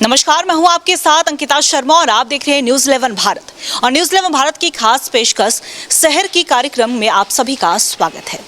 नमस्कार, मैं हूं आपके साथ अंकिता शर्मा और आप देख रहे हैं न्यूज़ 11 भारत। और न्यूज़ 11 भारत की खास पेशकश शहर की कार्यक्रम में आप सभी का स्वागत है।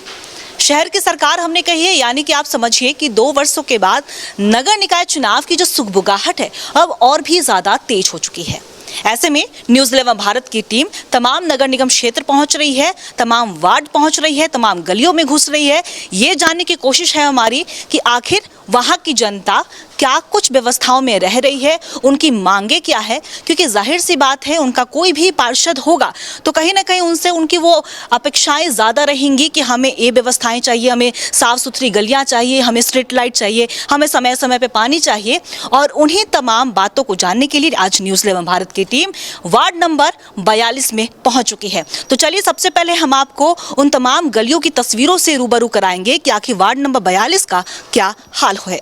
शहर की सरकार हमने कही है, यानी कि आप समझिए कि 2 वर्षों के बाद नगर निकाय चुनाव की जो सुगबुगाहट है अब और भी ज्यादा तेज हो चुकी है। ऐसे में न्यूज़ 11 भारत की टीम तमाम नगर निगम क्षेत्र पहुंच रही है, तमाम वार्ड पहुंच रही है, तमाम गलियों में घुस रही है। ये जानने की कोशिश है हमारी कि आखिर वहां की जनता क्या कुछ व्यवस्थाओं में रह रही है, उनकी मांगे क्या है, क्योंकि जाहिर सी बात है उनका कोई भी पार्षद होगा तो कहीं ना कहीं उनसे उनकी वो अपेक्षाएं ज़्यादा रहेंगी कि हमें ये व्यवस्थाएं चाहिए, हमें साफ़ सुथरी गलियां चाहिए, हमें स्ट्रीट लाइट चाहिए, हमें समय समय पे पानी चाहिए। और उन्हीं तमाम बातों को जानने के लिए आज न्यूज़ 11 भारत की टीम वार्ड नंबर 42 में पहुंच चुकी है। तो चलिए सबसे पहले हम आपको उन तमाम गलियों की तस्वीरों से रूबरू कराएंगे कि आखिर वार्ड नंबर 42 का क्या हाल है।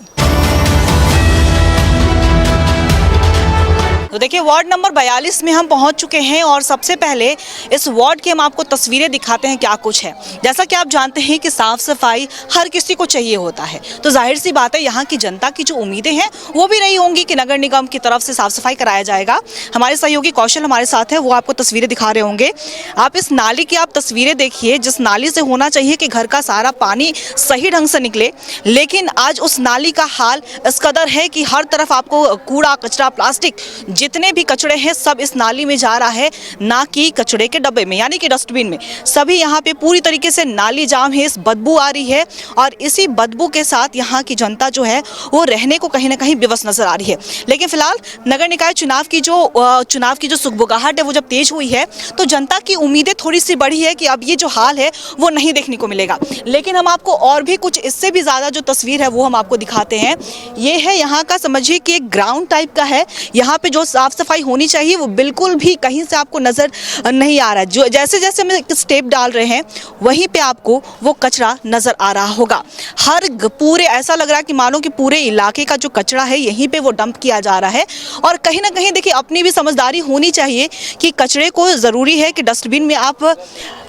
तो देखिए, वार्ड नंबर 42 में हम पहुंच चुके हैं और सबसे पहले इस वार्ड की हम आपको तस्वीरें दिखाते हैं क्या कुछ है। जैसा कि आप जानते हैं कि साफ सफाई हर किसी को चाहिए होता है, तो जाहिर सी बात है यहाँ की जनता की जो उम्मीदें हैं वो भी रही होंगी कि नगर निगम की तरफ से साफ सफाई कराया जाएगा। हमारे सहयोगी कौशल हमारे साथ है, वो आपको तस्वीरें दिखा रहे होंगे। आप इस नाली की आप तस्वीरें देखिए, जिस नाली से होना चाहिए कि घर का सारा पानी सही ढंग से निकले, लेकिन आज उस नाली का हाल इस कदर है कि हर तरफ आपको कूड़ा कचरा प्लास्टिक जितने भी कचड़े हैं सब इस नाली में जा रहा है, ना कि कचड़े के डब्बे में यानी कि डस्टबिन में। सभी यहाँ पे पूरी तरीके से नाली जाम है, इस बदबू आ रही है और इसी बदबू के साथ यहाँ की जनता जो है वो रहने को कहीं ना कहीं विवश नजर आ रही है। लेकिन फिलहाल नगर निकाय चुनाव की जो सुगबुगाहट है वो जब तेज हुई है तो जनता की उम्मीदें थोड़ी सी बढ़ी है कि अब ये जो हाल है वो नहीं देखने को मिलेगा। लेकिन हम आपको और भी कुछ इससे भी ज़्यादा जो तस्वीर है वो हम आपको दिखाते हैं। ये है यहाँ का, समझिए कि एक ग्राउंड टाइप का है। यहाँ पे जो साफ सफाई होनी चाहिए वो बिल्कुल भी कहीं से आपको नजर नहीं आ रहा है। जो जैसे जैसे हम स्टेप डाल रहे हैं वहीं पे आपको वो कचरा नजर आ रहा होगा। पूरे ऐसा लग रहा है कि मानो कि पूरे इलाके का जो कचरा है यहीं पे वो डंप किया जा रहा है। और कहीं ना कहीं देखिए, अपनी भी समझदारी होनी चाहिए कि कचरे को ज़रूरी है कि डस्टबिन में आप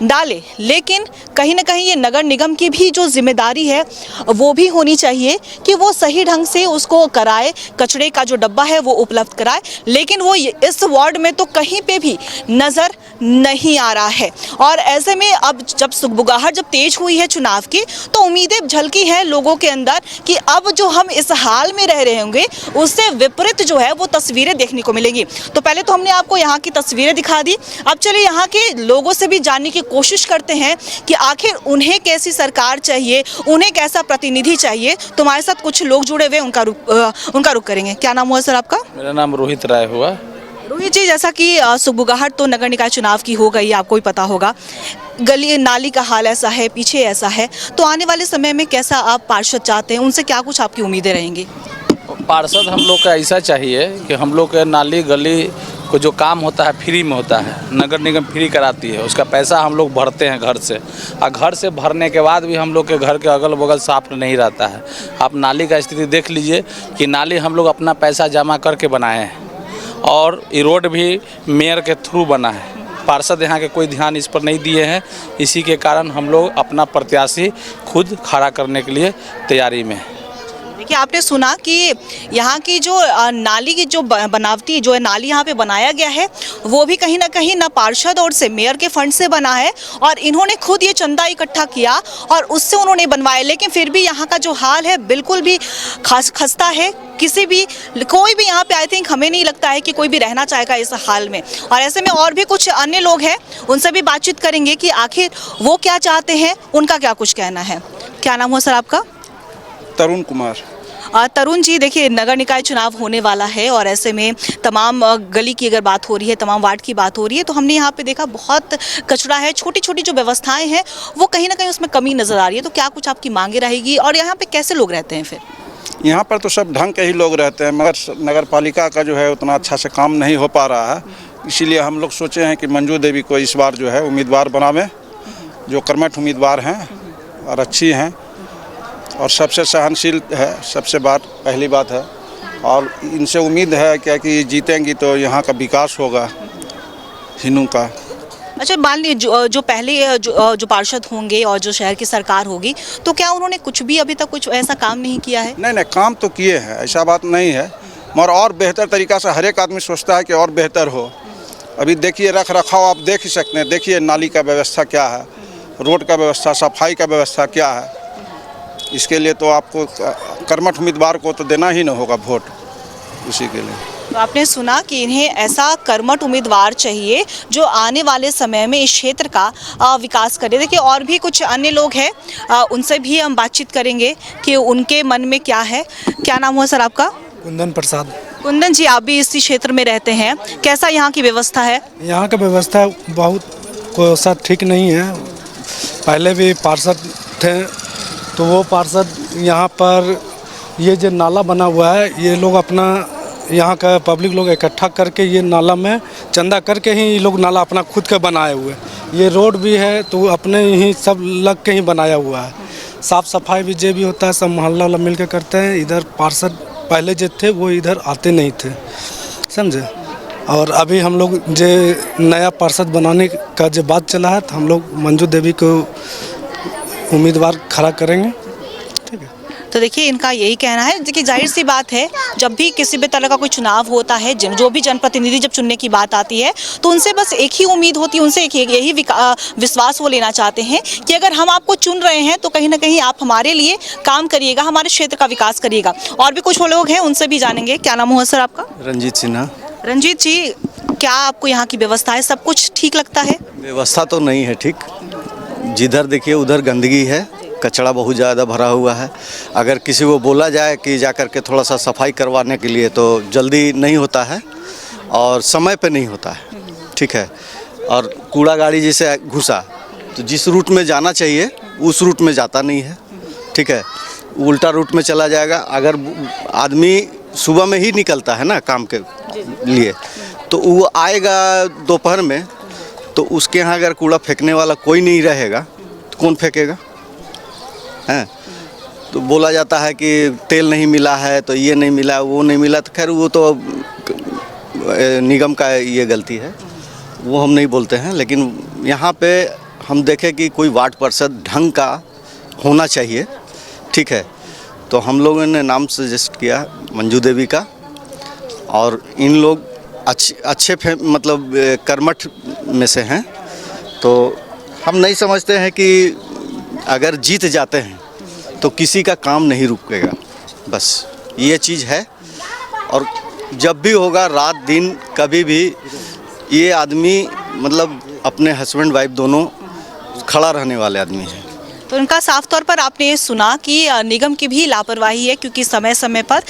डालें, लेकिन कहीं ना कहीं ये नगर निगम की भी जो जिम्मेदारी है वो भी होनी चाहिए कि वो सही ढंग से उसको कराए, कचरे का जो डब्बा है वो उपलब्ध कराए। लेकिन वो इस वार्ड में तो कहीं पे भी नज़र नहीं आ रहा है। और ऐसे में अब जब सुगबुगाहट जब तेज हुई है चुनाव की तो उम्मीदें झलकी हैं लोगों के अंदर कि अब जो हम इस हाल में रह रहे होंगे उससे विपरीत जो है वो तस्वीरें देखने को मिलेंगी। तो पहले तो हमने आपको यहाँ की तस्वीरें दिखा दी, अब चलिए यहाँ के लोगों से भी जानने की कोशिश करते हैं कि आखिर उन्हें कैसी सरकार चाहिए, उन्हें कैसा प्रतिनिधि चाहिए। तुम्हारे साथ कुछ लोग जुड़े हुए, उनका रुख करेंगे। क्या नाम हुआ सर आपका? मेरा नाम रोहित राय हुआ। रोहित जी, जैसा कि सुगबुगाहट तो नगर निकाय चुनाव की हो गई, आपको भी पता होगा, गली नाली का हाल ऐसा है, पीछे ऐसा है, तो आने वाले समय में कैसा आप पार्षद चाहते हैं, उनसे क्या कुछ आपकी उम्मीदें रहेंगी? पार्षद हम लोग का ऐसा चाहिए कि हम लोग के नाली गली को जो काम होता है फ्री में होता है, नगर निगम फ्री कराती है, उसका पैसा हम लोग भरते हैं घर से, और घर से भरने के बाद भी हम लोग के घर के अगल बगल साफ नहीं रहता है। आप नाली का स्थिति देख लीजिए कि नाली हम लोग अपना पैसा जमा करके बनाए हैं और ये रोड भी मेयर के थ्रू बना है। पार्षद यहाँ के कोई ध्यान इस पर नहीं दिए हैं, इसी के कारण हम लोग अपना प्रत्याशी खुद खड़ा करने के लिए तैयारी में हैं। देखिए, आपने सुना कि यहाँ की जो नाली की जो बनावटी जो है नाली यहाँ पे बनाया गया है वो भी कहीं ना पार्षद और से मेयर के फंड से बना है और इन्होंने खुद ये चंदा इकट्ठा किया और उससे उन्होंने बनवाया। लेकिन फिर भी यहाँ का जो हाल है बिल्कुल भी खस्ता है। कोई भी यहाँ पे आई थिंक हमें नहीं लगता है कि कोई भी रहना चाहेगा इस हाल में। और ऐसे में और भी कुछ अन्य लोग हैं, उनसे भी बातचीत करेंगे कि आखिर वो क्या चाहते हैं, उनका क्या कुछ कहना है। क्या नाम हुआ सर आपका? तरुण कुमार। तरुण जी, देखिए नगर निकाय चुनाव होने वाला है और ऐसे में तमाम गली की अगर बात हो रही है, तमाम वार्ड की बात हो रही है, तो हमने यहाँ पे देखा बहुत कचरा है, छोटी छोटी जो व्यवस्थाएं हैं वो कहीं ना कहीं उसमें कमी नज़र आ रही है। तो क्या कुछ आपकी मांगे रहेगी और यहाँ पे कैसे लोग रहते हैं? फिर यहाँ पर तो सब ढंग के ही लोग रहते हैं, मगर नगर पालिका का जो है उतना अच्छा से काम नहीं हो पा रहा है। इसीलिए हम लोग सोचे हैं कि मंजू देवी को इस बार जो है उम्मीदवार बनावें, जो कर्मठ उम्मीदवार हैं और अच्छी हैं और सबसे सहनशील है, सबसे पहली बात है। और इनसे उम्मीद है क्या कि जीतेंगी तो यहाँ का विकास होगा हिनू का। अच्छा, मान लीजिए जो पहले जो पार्षद होंगे और जो शहर की सरकार होगी, तो क्या उन्होंने कुछ भी अभी तक कुछ ऐसा काम नहीं किया है? नहीं, काम तो किए हैं, ऐसा बात नहीं है, मगर और बेहतर तरीक़ा से हर एक आदमी सोचता है कि और बेहतर हो। अभी देखिए रख रखाव आप देख ही सकते हैं, देखिए नाली का व्यवस्था क्या है, रोड का व्यवस्था, सफाई का व्यवस्था क्या है। इसके लिए तो आपको कर्मठ उम्मीदवार को तो देना ही न होगा वोट, इसी के लिए। तो आपने सुना कि इन्हें ऐसा कर्मठ उम्मीदवार चाहिए जो आने वाले समय में इस क्षेत्र का विकास करे। देखिए और भी कुछ अन्य लोग हैं, उनसे भी हम बातचीत करेंगे कि उनके मन में क्या है। क्या नाम हुआ सर आपका? कुंदन प्रसाद। कुंदन जी, आप भी इसी क्षेत्र में रहते हैं, कैसा यहाँ की व्यवस्था है? यहाँ का व्यवस्था बहुत को सा ठीक नहीं है। पहले भी पार्षद थे तो वो पार्षद यहाँ पर ये जो नाला बना हुआ है, ये लोग अपना यहाँ का पब्लिक लोग इकट्ठा करके ये नाला में चंदा करके ही ये लोग नाला अपना खुद के बनाए हुए। ये रोड भी है तो समझे ही सब लग के ही बनाया हुआ है। साफ़ सफाई भी जो भी होता है सब मोहल्ला वाला मिल के करते हैं। इधर पार्षद पहले जो थे वो इधर आते नहीं थे, समझे। और अभी हम लोग जो नया पार्षद बनाने का जो बात चला है तो हम लोग मंजू देवी को उम्मीदवार खड़ा करेंगे, ठीक है। तो देखिए इनका यही कहना है। देखिए जाहिर सी बात है, जब भी किसी भी तरह का कोई चुनाव होता है, जो भी जनप्रतिनिधि जब चुनने की बात आती है तो उनसे बस एक ही उम्मीद होती है, उनसे यही विश्वास वो लेना चाहते हैं कि अगर हम आपको चुन रहे हैं तो कहीं ना कहीं आप हमारे लिए काम करिएगा, हमारे क्षेत्र का विकास करिएगा। और भी कुछ लोग हैं, उनसे भी जानेंगे। क्या नाम हुआ सर आपका? रंजीत सिन्हा। रंजीत जी, क्या आपको यहाँ की व्यवस्था है, सब कुछ ठीक लगता है? व्यवस्था तो नहीं है ठीक, जिधर देखिए उधर गंदगी है, कचरा बहुत ज़्यादा भरा हुआ है। अगर किसी को बोला जाए कि जा कर के थोड़ा सा सफाई करवाने के लिए तो जल्दी नहीं होता है और समय पे नहीं होता है, ठीक है। और कूड़ा गाड़ी जैसे घुसा तो जिस रूट में जाना चाहिए उस रूट में जाता नहीं है, ठीक है, उल्टा रूट में चला जाएगा। अगर आदमी सुबह में ही निकलता है ना काम के लिए तो वो आएगा दोपहर में, तो उसके यहाँ अगर कूड़ा फेंकने वाला कोई नहीं रहेगा तो कौन फेंकेगा, हैं। तो बोला जाता है कि तेल नहीं मिला है तो ये नहीं मिला, वो नहीं मिला, तो खैर वो तो निगम का ये गलती है, वो हम नहीं बोलते हैं। लेकिन यहाँ पे हम देखें कि कोई वार्ड पार्षद ढंग का होना चाहिए, ठीक है। तो हम लोगों ने नाम सजेस्ट किया मंजू देवी का, और इन लोग अच्छे मतलब कर्मठ में से हैं। तो हम नहीं समझते हैं कि अगर जीत जाते हैं तो किसी का काम नहीं रुकेगा, बस ये चीज़ है। और जब भी होगा रात दिन कभी भी ये आदमी मतलब अपने हस्बैंड वाइफ दोनों खड़ा रहने वाले आदमी हैं। तो इनका साफ तौर पर आपने ये सुना कि निगम की भी लापरवाही है, क्योंकि समय समय पर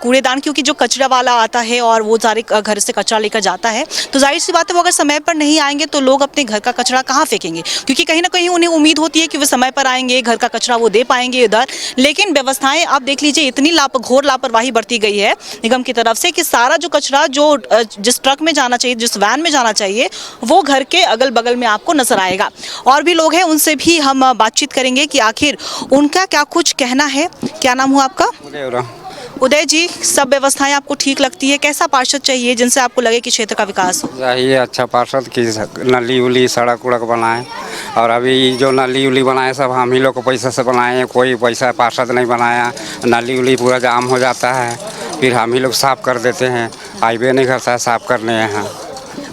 कूड़ेदान, क्योंकि जो कचरा वाला आता है और वो सारे घर से कचरा लेकर जाता है, तो जाहिर सी बात है वो अगर समय पर नहीं आएंगे तो लोग अपने घर का कचरा कहाँ फेंकेंगे, क्योंकि कहीं ना कहीं उन्हें उम्मीद होती है कि वो समय पर आएंगे, घर का कचरा वो दे पाएंगे इधर। लेकिन व्यवस्थाएं आप देख लीजिए, इतनी घोर लापरवाही बरती गई है निगम की तरफ से कि सारा जो कचरा जो जिस ट्रक में जाना चाहिए, जिस वैन में जाना चाहिए, वो घर के अगल बगल में आपको नजर आएगा। और भी लोग हैं, उनसे भी हम बातचीत करेंगे कि आखिर उनका क्या कुछ कहना है। क्या नाम हुआ आपका? उदय जी, सब व्यवस्थाएं आपको ठीक लगती है? कैसा पार्षद चाहिए जिनसे आपको लगे कि क्षेत्र का विकास हो? चाहिए अच्छा पार्षद की नली उली सड़क उड़क बनाए। और अभी जो नली उली बनाए सब हम ही लोग को पैसा से बनाए हैं, कोई पैसा पार्षद नहीं बनाया। नली उली पूरा जाम हो जाता है, फिर हम ही लोग साफ़ कर देते हैं, हाईवे नहीं करता है साफ़ करने यहाँ।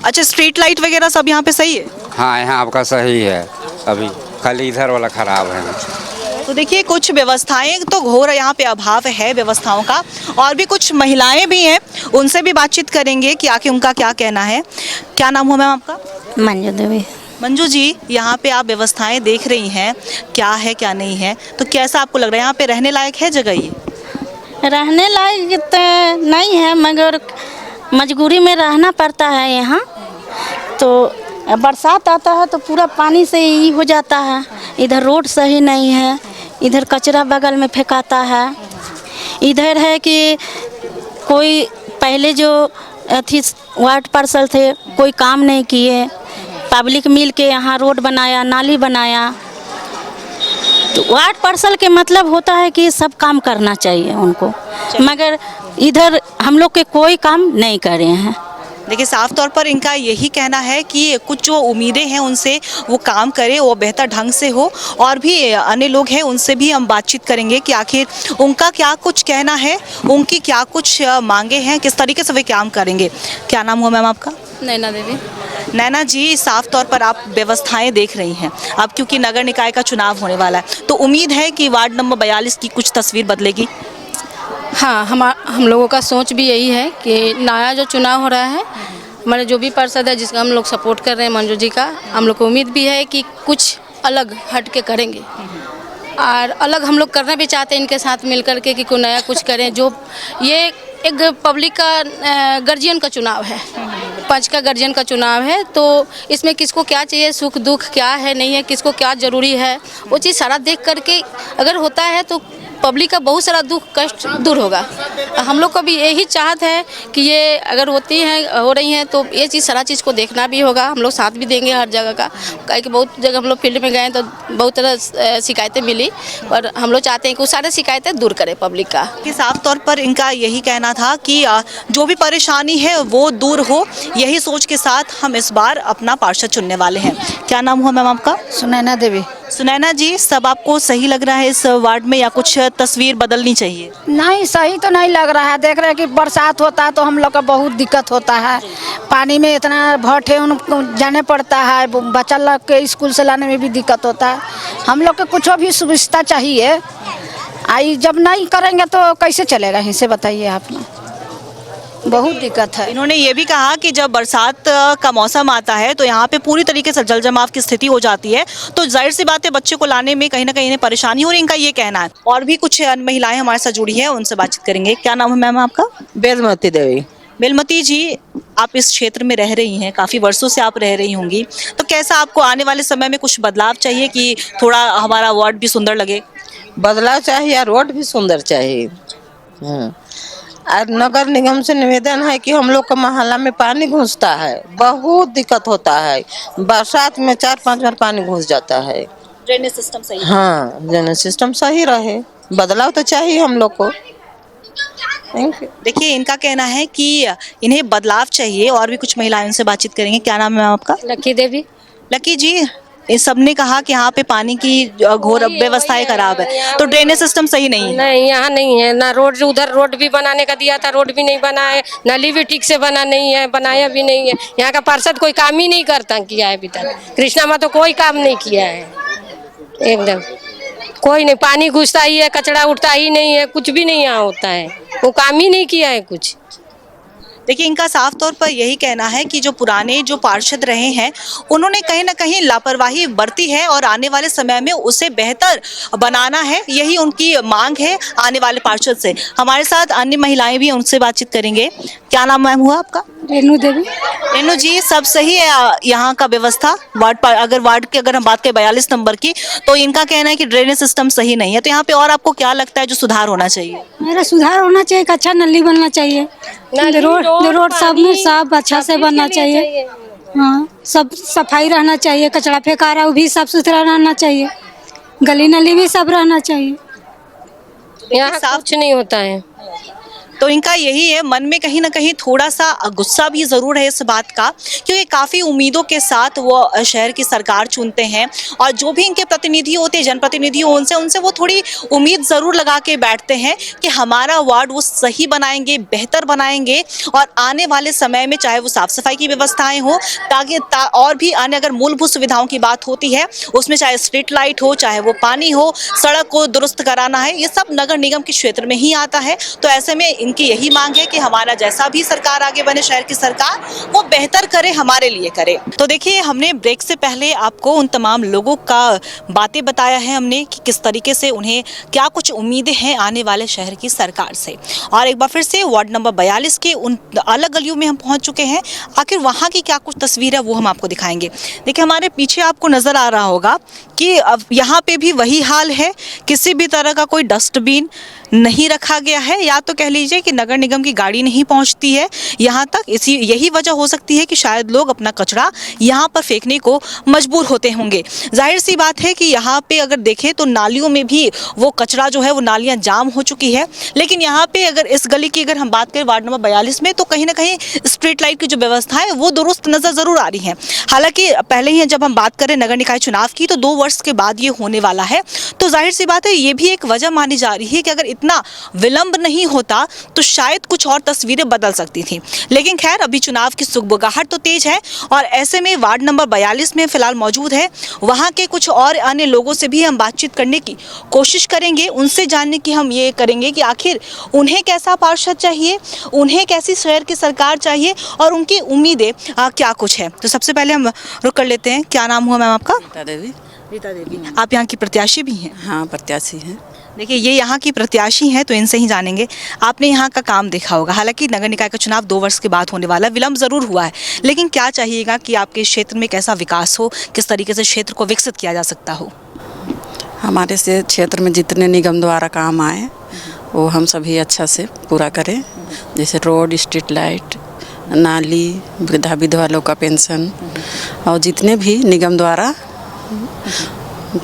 अच्छा, स्ट्रीट लाइट वगैरह सब यहाँ पे सही है? हाँ, यहाँ आपका सही है, अभी खाली इधर वाला ख़राब है। तो देखिए कुछ व्यवस्थाएं तो घोर यहाँ पे अभाव है व्यवस्थाओं का। और भी कुछ महिलाएं भी हैं, उनसे भी बातचीत करेंगे कि आखिर उनका क्या कहना है। क्या नाम हुआ मैम आपका? मंजू देवी। मंजू जी, यहाँ पे आप व्यवस्थाएं देख रही हैं, क्या है क्या नहीं है, तो कैसा आपको लग रहा है? यहाँ पे रहने लायक है जगह? ये रहने लायक तो नहीं है, मगर मजबूरी में रहना पड़ता है यहाँ। तो बरसात आता है तो पूरा पानी से ही हो जाता है। इधर रोड सही नहीं है, इधर कचरा बगल में फेंकाता है। इधर है कि कोई पहले जो थी वार्ड पार्षद थे, कोई काम नहीं किए, पब्लिक मिल के यहाँ रोड बनाया, नाली बनाया। तो वार्ड पार्षद के मतलब होता है कि सब काम करना चाहिए उनको, मगर इधर हम लोग के कोई काम नहीं करे हैं। देखिए साफ तौर पर इनका यही कहना है कि कुछ जो उम्मीदें हैं उनसे वो काम करे, वो बेहतर ढंग से हो। और भी अन्य लोग हैं उनसे भी हम बातचीत करेंगे कि आखिर उनका क्या कुछ कहना है, उनकी क्या कुछ मांगे हैं, किस तरीके से वे काम करेंगे। क्या नाम हुआ मैम आपका? नैना देवी। नैना जी, साफ तौर पर आप व्यवस्थाएं देख रही हैं अब, क्योंकि नगर निकाय का चुनाव होने वाला है, तो उम्मीद है कि वार्ड नंबर 42 की कुछ तस्वीर बदलेगी। हाँ, हम लोगों का सोच भी यही है कि नया जो चुनाव हो रहा है, हमारे जो भी पार्षद है जिसका हम लोग सपोर्ट कर रहे हैं मंजू जी का, हम लोग को उम्मीद भी है कि कुछ अलग हट के करेंगे। और अलग हम लोग करना भी चाहते हैं इनके साथ मिल कर के कि कोई नया कुछ करें। जो ये एक पब्लिक का गार्जियन का चुनाव है, पंच का गार्जियन का चुनाव है, तो इसमें किसको क्या चाहिए, सुख दुख क्या है नहीं है, किसको क्या ज़रूरी है, वो चीज़ सारा देख करके अगर होता है तो पब्लिक का बहुत सारा दुख कष्ट दूर होगा। हम लोग को भी यही चाहत है कि ये अगर हो रही हैं तो ये चीज़ सारा चीज़ को देखना भी होगा। हम लोग साथ भी देंगे हर जगह का, काहे कि बहुत जगह हम लोग फील्ड में गए तो बहुत तरह शिकायतें मिली, और हम लोग चाहते हैं कि वो सारे शिकायतें दूर करें पब्लिक का। कि साफ तौर पर इनका यही कहना था कि जो भी परेशानी है वो दूर हो, यही सोच के साथ हम इस बार अपना पार्षद चुनने वाले हैं। क्या नाम हुआ मैम आपका? सुनैना देवी। सुनैना जी, सब आपको सही लग रहा है इस वार्ड में, या कुछ तस्वीर बदलनी चाहिए? नहीं, सही तो नहीं लग रहा है। देख रहे हैं कि बरसात होता है तो हम लोग का बहुत दिक्कत होता है, पानी में इतना भट्टे उनको जाने पड़ता है, बच्चा लोग के स्कूल से लाने में भी दिक्कत होता है। हम लोग को कुछ भी सुविधा चाहिए, आई जब नहीं करेंगे तो कैसे चलेगा, इसे बताइए आप ना, बहुत दिक्कत है। इन्होंने ये भी कहा कि जब बरसात का मौसम आता है तो यहाँ पे पूरी तरीके से जल जमाव की स्थिति हो जाती है, तो जाहिर सी बात है बच्चे को लाने में कहीं ना कहीं इन्हें परेशानी हो रही है, इनका ये कहना है। और भी कुछ महिलाएं हमारे साथ जुड़ी हैं, उनसे बातचीत करेंगे। क्या नाम है मैम आपका? बेलमती देवी। बेलमती जी, आप इस क्षेत्र में रह रही हैं, काफ़ी वर्षों से आप रह रही होंगी, तो कैसा आपको आने वाले समय में कुछ बदलाव चाहिए कि थोड़ा हमारा वार्ड भी सुंदर लगे? बदलाव चाहिए, रोड भी सुंदर चाहिए। और नगर निगम से निवेदन है कि हम लोग का मोहल्ला में पानी घुसता है, बहुत दिक्कत होता है, बरसात में 4-5 बार पानी घुस जाता है। ड्रेनेज सिस्टम सही? हाँ, ड्रेनेज सिस्टम सही रहे, बदलाव तो चाहिए हम लोग को। देखिए, इनका कहना है कि इन्हें बदलाव चाहिए। और भी कुछ महिलाएं उनसे बातचीत करेंगे। क्या नाम है आपका? लकी देवी। लकी जी, इस सबने कहा कि यहाँ पे पानी की घोर व्यवस्थाएं खराब है, तो ड्रेनेज सिस्टम सही नहीं है? नहीं, यहाँ नहीं है ना। रोड उधर रोड भी बनाने का दिया था, रोड भी नहीं बना है, नाली भी ठीक से बना नहीं है, बनाया भी नहीं है। यहाँ का पार्षद कोई काम ही नहीं करता किया है अभी तक। कृष्णा में तो कोई काम नहीं किया है, एकदम कोई नहीं। पानी घुसता ही है, कचरा उठता ही नहीं है, कुछ भी नहीं यहाँ होता है, वो काम ही नहीं किया है कुछ। देखिए, इनका साफ तौर पर यही कहना है कि जो पुराने जो पार्षद रहे हैं उन्होंने कहीं ना कहीं लापरवाही बरती है और आने वाले समय में उसे बेहतर बनाना है, यही उनकी मांग है आने वाले पार्षद से। हमारे साथ अन्य महिलाएं भी, उनसे बातचीत करेंगे। क्या नाम मैम हुआ आपका? रेनू देवी। रेनू जी, सब सही है यहाँ का व्यवस्था? वार्ड की अगर हम बात करें 42 नंबर की, तो इनका कहना है कि ड्रेनेज सिस्टम सही नहीं है, तो यहाँ पे और आपको क्या लगता है जो सुधार होना चाहिए? मेरा सुधार होना चाहिए, अच्छा नली बनना चाहिए, रोड सब में सब अच्छा से बनना चाहिए। हाँ, सब सफाई रहना चाहिए, कचरा फेंका रहा वो भी साफ सुथरा रहना चाहिए, गली नली भी सब रहना चाहिए। यहाँ कुछ नहीं होता है। तो इनका यही है, मन में कहीं ना कहीं थोड़ा सा गुस्सा भी ज़रूर है इस बात का, क्योंकि काफ़ी उम्मीदों के साथ वो शहर की सरकार चुनते हैं, और जो भी इनके प्रतिनिधि होते हैं, जनप्रतिनिधि उनसे वो थोड़ी उम्मीद ज़रूर लगा के बैठते हैं कि हमारा वार्ड वो सही बनाएंगे, बेहतर बनाएंगे, और आने वाले समय में चाहे वो साफ़ सफाई की व्यवस्थाएँ हो, ताकि और भी अन्य अगर मूलभूत सुविधाओं की बात होती है उसमें, चाहे स्ट्रीट लाइट हो, चाहे वो पानी हो, सड़क को दुरुस्त कराना है, ये सब नगर निगम के क्षेत्र में ही आता है। तो ऐसे में इनकी यही मांग है कि हमारा जैसा भी सरकार आगे बने, शहर की सरकार, वो बेहतर करे, हमारे लिए करे। तो देखिए, हमने ब्रेक से पहले आपको उन तमाम लोगों का बातें बताया है हमने कि किस तरीके से उन्हें क्या कुछ उम्मीदें हैं आने वाले शहर की सरकार से। और एक बार फिर से वार्ड नंबर 42 के उन अलग गलियों में हम पहुंच चुके हैं। आखिर वहाँ की क्या कुछ तस्वीर है वो हम आपको दिखाएंगे। देखिए, हमारे पीछे आपको नज़र आ रहा होगा कि अब यहाँ पे भी वही हाल है, किसी भी तरह का कोई डस्टबिन नहीं रखा गया है, या तो कह लीजिए कि नगर निगम की गाड़ी नहीं पहुंचती है यहाँ तक। यही वजह हो सकती है कि शायद लोग अपना कचरा यहाँ पर फेंकने को मजबूर होते होंगे। जाहिर सी बात है कि यहाँ पे अगर देखें तो नालियों में भी वो कचरा जो है वो नालियाँ जाम हो चुकी है। लेकिन यहाँ पे अगर इस गली की अगर हम बात करें वार्ड नंबर 42 में, तो कहीं ना कहीं स्ट्रीट लाइट की जो व्यवस्था है वो दुरुस्त नज़र ज़रूर आ रही है। हालांकि पहले ही जब हम बात करें नगर निकाय चुनाव की तो 2 वर्ष के बाद ये होने वाला है, तो जाहिर सी बात है ये भी एक वजह मानी जा रही है कि अगर इतना विलंब नहीं होता तो शायद कुछ और तस्वीरें बदल सकती थी। लेकिन खैर अभी चुनाव की सुगबुगाहट तो तेज है और ऐसे में वार्ड नंबर 42 में फिलहाल मौजूद है, वहाँ के कुछ और अन्य लोगों से भी हम बातचीत करने की कोशिश करेंगे, उनसे जानने की हम ये करेंगे कि आखिर उन्हें कैसा पार्षद चाहिए, उन्हें कैसी शहर की सरकार चाहिए और उनकी उम्मीदें क्या कुछ है। तो सबसे पहले हम रुक कर लेते हैं। क्या नाम हुआ मैम आपका? रीता देवी। आप यहाँ की प्रत्याशी भी हैं? हाँ, प्रत्याशी हैं। देखिए ये यहाँ की प्रत्याशी हैं तो इनसे ही जानेंगे। आपने यहाँ का काम देखा होगा, हालांकि नगर निकाय का चुनाव 2 वर्ष के बाद होने वाला है, विलम्ब ज़रूर हुआ है, लेकिन क्या चाहिएगा कि आपके क्षेत्र में कैसा विकास हो, किस तरीके से क्षेत्र को विकसित किया जा सकता हो? हमारे से क्षेत्र में जितने निगम द्वारा काम आए वो हम सभी अच्छा से पूरा करें, जैसे रोड, स्ट्रीट लाइट, नाली, वृद्धा विधवा लोग का पेंशन और जितने भी निगम द्वारा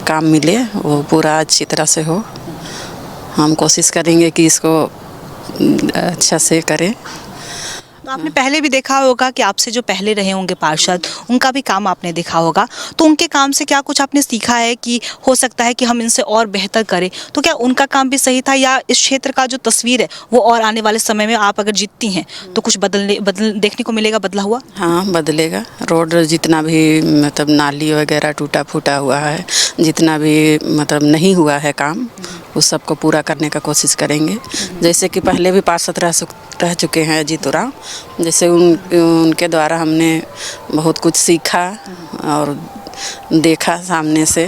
काम मिले वो पूरा अच्छी तरह से हो। हम कोशिश करेंगे कि इसको अच्छा से करें। तो आपने पहले भी देखा होगा कि आपसे जो पहले रहे होंगे पार्षद, उनका भी काम आपने देखा होगा, तो उनके काम से क्या कुछ आपने सीखा है कि हो सकता है कि हम इनसे और बेहतर करें? तो क्या उनका काम भी सही था या इस क्षेत्र का जो तस्वीर है वो और आने वाले समय में आप अगर जीतती हैं तो कुछ बदल देखने को मिलेगा, बदला हुआ? हाँ, बदलेगा। रोड जितना भी मतलब नाली वगैरह टूटा फूटा हुआ है, जितना भी मतलब नहीं हुआ है काम, उस सबको पूरा करने का कोशिश करेंगे। जैसे कि पहले भी पार्षद रह चुके हैं जीतू राम, जैसे उनके द्वारा हमने बहुत कुछ सीखा और देखा सामने से,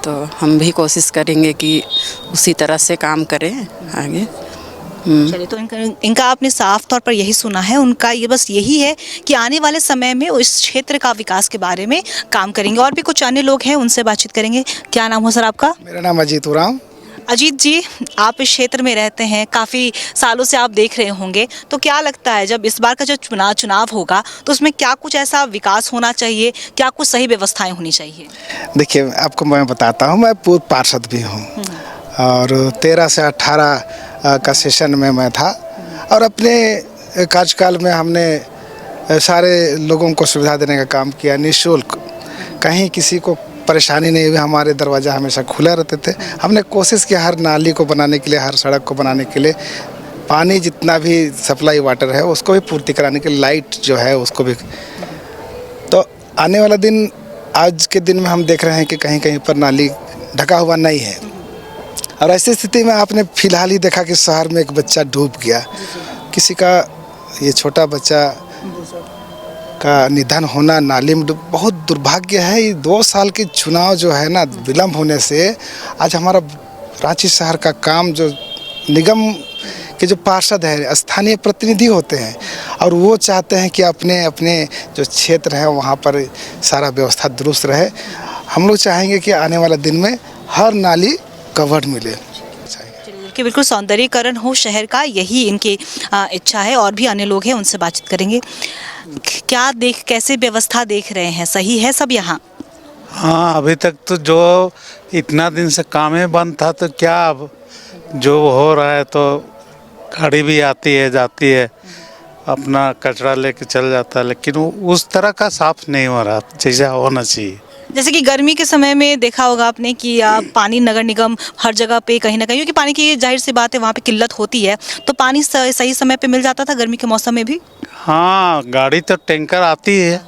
तो हम भी कोशिश करेंगे कि उसी तरह से काम करें आगे। चलिए, तो इनका आपने साफ तौर पर यही सुना है, उनका ये बस यही है कि आने वाले समय में इस क्षेत्र का विकास के बारे में काम करेंगे। और भी कुछ अन्य लोग हैं, उनसे बातचीत करेंगे। क्या नाम हो सर आपका? मेरा नाम अजीत उराम। अजीत जी, आप इस क्षेत्र में रहते हैं, काफ़ी सालों से आप देख रहे होंगे, तो क्या लगता है जब इस बार का जो चुनाव होगा तो उसमें क्या कुछ ऐसा विकास होना चाहिए, क्या कुछ सही व्यवस्थाएं होनी चाहिए? देखिए, आपको मैं बताता हूँ, मैं पूर्व पार्षद भी हूँ और 13 से 18 का सेशन में मैं था और अपने कार्यकाल में हमने सारे लोगों को सुविधा देने का काम किया, निःशुल्क, कहीं किसी को परेशानी नहीं हुई। हमारे दरवाज़ा हमेशा खुला रहते थे। हमने कोशिश की हर नाली को बनाने के लिए, हर सड़क को बनाने के लिए, पानी जितना भी सप्लाई वाटर है उसको भी पूर्ति कराने के लिए, लाइट जो है उसको भी। तो आने वाला दिन, आज के दिन में हम देख रहे हैं कि कहीं कहीं पर नाली ढका हुआ नहीं है और ऐसी स्थिति में आपने फिलहाल ही देखा कि शहर में एक बच्चा डूब गया, किसी का ये छोटा बच्चा का निधन होना नाली में, बहुत दुर्भाग्य है। ये 2 साल के चुनाव जो है ना विलम्ब होने से आज हमारा रांची शहर का काम, जो निगम के जो पार्षद है स्थानीय प्रतिनिधि होते हैं और वो चाहते हैं कि अपने अपने जो क्षेत्र है वहाँ पर सारा व्यवस्था दुरुस्त रहे। हम लोग चाहेंगे कि आने वाले दिन में हर नाली कवर्ड मिले कि बिल्कुल सौंदर्यीकरण हो शहर का, यही इनकी इच्छा है। और भी अन्य लोग हैं, उनसे बातचीत करेंगे। क्या कैसे व्यवस्था देख रहे हैं, सही है सब यहाँ? हाँ, अभी तक तो जो इतना दिन से काम ही बंद था, तो क्या अब जो हो रहा है, तो गाड़ी भी आती है जाती है, अपना कचरा लेके चल जाता है, लेकिन उस तरह का साफ नहीं हो रहा जैसा होना चाहिए। जैसे कि गर्मी के समय में देखा होगा आपने कि पानी नगर निगम हर जगह पे कहीं ना कहीं, क्योंकि पानी की जाहिर सी बात है वहाँ पे किल्लत होती है, तो पानी सही समय पे मिल जाता था गर्मी के मौसम में भी? हाँ, गाड़ी तो टैंकर आती है,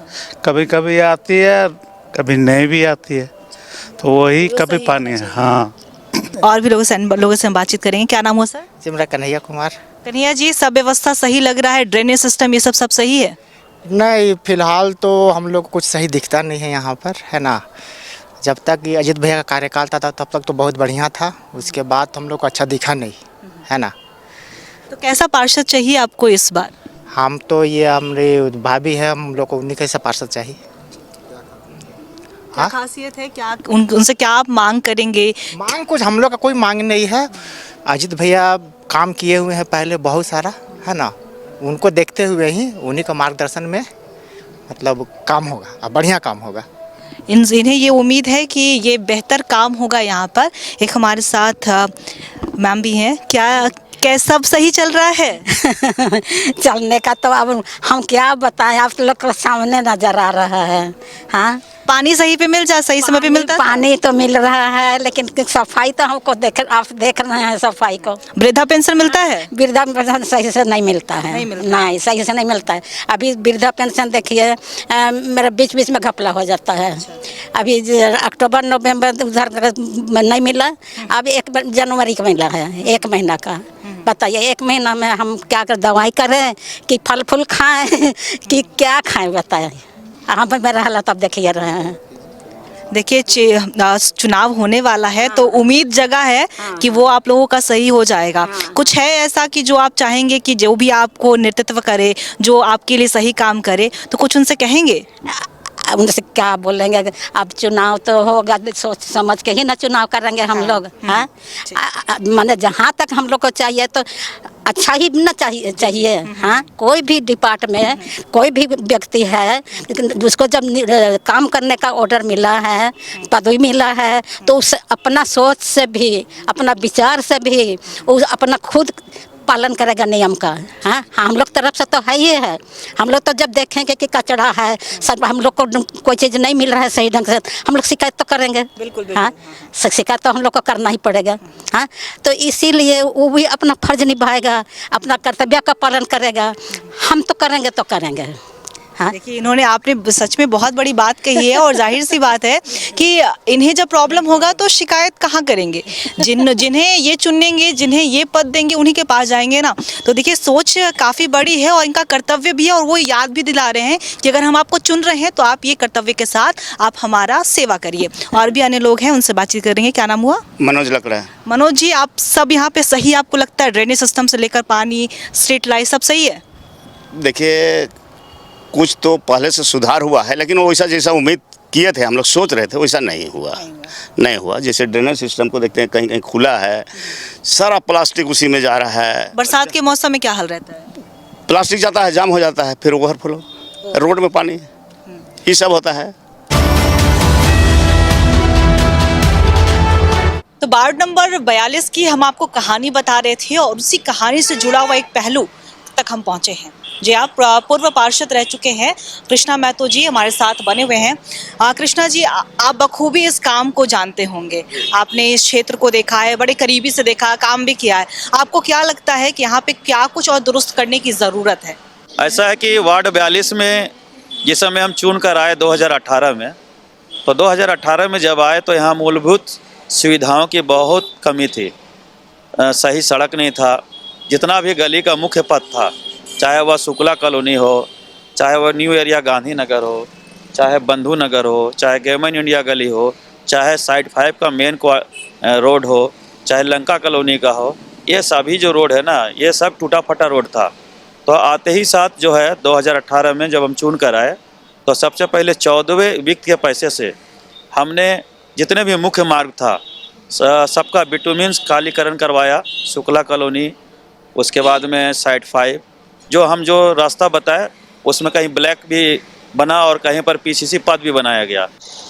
कभी कभी आती है, कभी नहीं भी आती है, तो वही कभी पानी है। हाँ, और भी लोगों से हम बातचीत करेंगे। क्या नाम हो सर? मेरा कन्हैया कुमार। कन्हैया जी, सब व्यवस्था सही लग रहा है, ड्रेनेज सिस्टम ये सब सही है? नहीं, फिलहाल तो हम लोग कुछ सही दिखता नहीं है यहाँ पर, है ना। जब तक ये अजीत भैया का कार्यकाल था तब तक तो बहुत बढ़िया था, उसके बाद तो हम लोग को अच्छा दिखा नहीं, है ना। तो कैसा पार्षद चाहिए आपको इस बार? हम तो ये हमारे भाभी है, हम लोग को उन्हीं कैसा पार्षद चाहिए। क्या खासियत है, क्या उनसे क्या आप मांग करेंगे? मांग कुछ हम लोग का कोई मांग नहीं है, अजित भैया काम किए हुए हैं पहले बहुत सारा, है ना, उनको देखते हुए ही उन्हीं का मार्गदर्शन में मतलब काम होगा और बढ़िया काम होगा। इन्हें ये उम्मीद है कि ये बेहतर काम होगा यहाँ पर। एक हमारे साथ मैम भी हैं, क्या सब सही चल रहा है? चलने का तो अब हम क्या बताएं, आप लोग के सामने नजर आ रहा है। हाँ, पानी सही पे मिल जाए, सही समय पे मिलता है? पानी तो मिल रहा है, लेकिन सफाई तो हमको आप देख रहे हैं सफाई को। वृद्धा पेंशन मिलता है? वृद्धा पेंशन सही से नहीं मिलता है, नहीं सही से नहीं मिलता है। अभी वृद्धा पेंशन देखिए मेरा बीच बीच में घपला हो जाता है। अभी अक्टूबर नवंबर उधर नहीं मिला, अब 1 जनवरी का मिला है, 1 महीना का। बताइए 1 महीना में हम क्या कर दवाई करें कि फल फूल खाएं कि क्या खाएं, बताएं। हम मेरा हालत अब देखिए रहे हैं। देखिए चुनाव होने वाला है तो उम्मीद जगह है कि वो आप लोगों का सही हो जाएगा। कुछ है ऐसा कि जो आप चाहेंगे कि जो भी आपको नेतृत्व करे, जो आपके लिए सही काम करे, तो कुछ उनसे कहेंगे? उनसे क्या बोलेंगे, अब चुनाव तो होगा, सोच समझ के ही ना चुनाव करेंगे हम लोग। हाँ, माने जहाँ तक हम लोग को चाहिए तो अच्छा ही ना चाहिए। हाँ, कोई भी डिपार्टमेंट में कोई भी व्यक्ति है, लेकिन उसको जब काम करने का ऑर्डर मिला है, पदवी मिला है, तो उस अपना सोच से भी, अपना विचार से भी, उस अपना खुद पालन करेगा नियम का। हाँ, हम लोग तरफ से तो है ही है। हम लोग तो जब देखेंगे कि कचरा है, सब हम लोग को कोई चीज़ नहीं मिल रहा है सही ढंग से, हम लोग शिकायत तो करेंगे। बिल्कुल। हाँ, शिकायत तो हम लोग को करना ही पड़ेगा। हाँ, तो इसीलिए वो भी अपना फर्ज निभाएगा, अपना कर्तव्य का पालन करेगा। हम तो करेंगे तो करेंगे। हाँ, देखिए इन्होंने आपने सच में बहुत बड़ी बात कही है और जाहिर सी बात है कि इन्हें जब प्रॉब्लम होगा तो शिकायत कहाँ करेंगे? जिन्हें ये चुनेंगे, जिन्हें ये पद देंगे, उन्हीं के पास जाएंगे ना। तो देखिए सोच काफ़ी बड़ी है और इनका कर्तव्य भी है, और वो याद भी दिला रहे हैं कि अगर हम आपको चुन रहे हैं तो आप ये कर्तव्य के साथ आप हमारा सेवा करिए। और भी अन्य लोग हैं, उनसे बातचीत करेंगे। क्या नाम हुआ? मनोज लकड़ा। मनोज जी, आप सब यहाँ पे सही आपको लगता है? ड्रेनेज सिस्टम से लेकर पानी, स्ट्रीट लाइट, सब सही है? देखिए कुछ तो पहले से सुधार हुआ है, लेकिन वो वैसा जैसा उम्मीद किए थे, हम लोग सोच रहे थे, वैसा नहीं हुआ। जैसे ड्रेनेज सिस्टम को देखते हैं, कहीं कहीं खुला है, सारा प्लास्टिक उसी में जा रहा है। बरसात के मौसम में क्या हाल रहता है? प्लास्टिक जाता है, जाम हो जाता है, फिर ओवरफ्लो, रोड में पानी, ये सब होता है। तो वार्ड नंबर 42 की हम आपको कहानी बता रहे थे और उसी कहानी से जुड़ा हुआ एक पहलू तक हम पहुंचे हैं। जी, आप पूर्व पार्षद रह चुके हैं, कृष्णा महतो जी हमारे साथ बने हुए हैं। कृष्णा जी, आप बखूबी इस काम को जानते होंगे, आपने इस क्षेत्र को देखा है, बड़े करीबी से देखा, काम भी किया है। आपको क्या लगता है कि यहाँ पे क्या कुछ और दुरुस्त करने की ज़रूरत है? ऐसा है कि वार्ड 42 में जिस समय हम चुन कर आए 2018 में, तो 2018 में जब आए तो यहाँ मूलभूत सुविधाओं की बहुत कमी थी। सही सड़क नहीं था, जितना भी गली का मुख्य पथ था, चाहे वह शुक्ला कॉलोनी हो, चाहे वह न्यू एरिया गांधी नगर हो, चाहे बंधु नगर हो, चाहे गेमन इंडिया गली हो, चाहे साइड 5 का मेन रोड हो, चाहे लंका कॉलोनी का हो, ये सभी जो रोड है ना, ये सब टूटा फटा रोड था। तो आते ही साथ जो है 2018 में जब हम चुन कर आए, तो सबसे पहले 14वें वित्त के पैसे से हमने जितने भी मुख्य मार्ग था सबका बिटुमिन कालीकरण करवाया। शुक्ला कॉलोनी, उसके बाद में साइड 5, जो रास्ता बताए उसमें कहीं ब्लैक भी बना और कहीं पर पीसीसी पथ भी बनाया गया।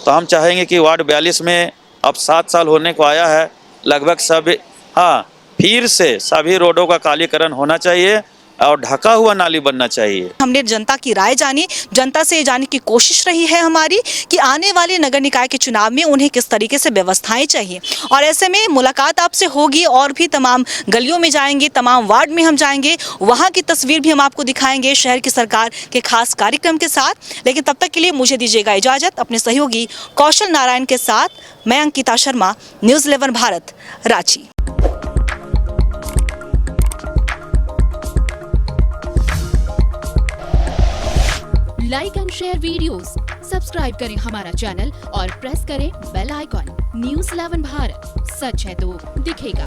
तो हम चाहेंगे कि वार्ड 42 में अब 7 साल होने को आया है, लगभग सभी, हाँ, फिर से सभी रोडों का कालीकरण होना चाहिए और ढका हुआ नाली बनना चाहिए। हमने जनता की राय जानी, जनता से जानने की कोशिश रही है हमारी कि आने वाले नगर निकाय के चुनाव में उन्हें किस तरीके से व्यवस्थाएं चाहिए। और ऐसे में मुलाकात आपसे होगी और भी तमाम गलियों में जाएंगे, तमाम वार्ड में हम जाएंगे, वहाँ की तस्वीर भी हम आपको दिखाएंगे शहर की सरकार के खास कार्यक्रम के साथ। लेकिन तब तक के लिए मुझे दीजिएगा इजाज़त। अपने सहयोगी कौशल नारायण के साथ मैं Ankita Sharma, news 11 Bharat, Ranchi. Like and share videos, subscribe करें हमारा चैनल और प्रेस करें बेल आइकॉन। न्यूज़ 11 भारत, सच है तो दिखेगा।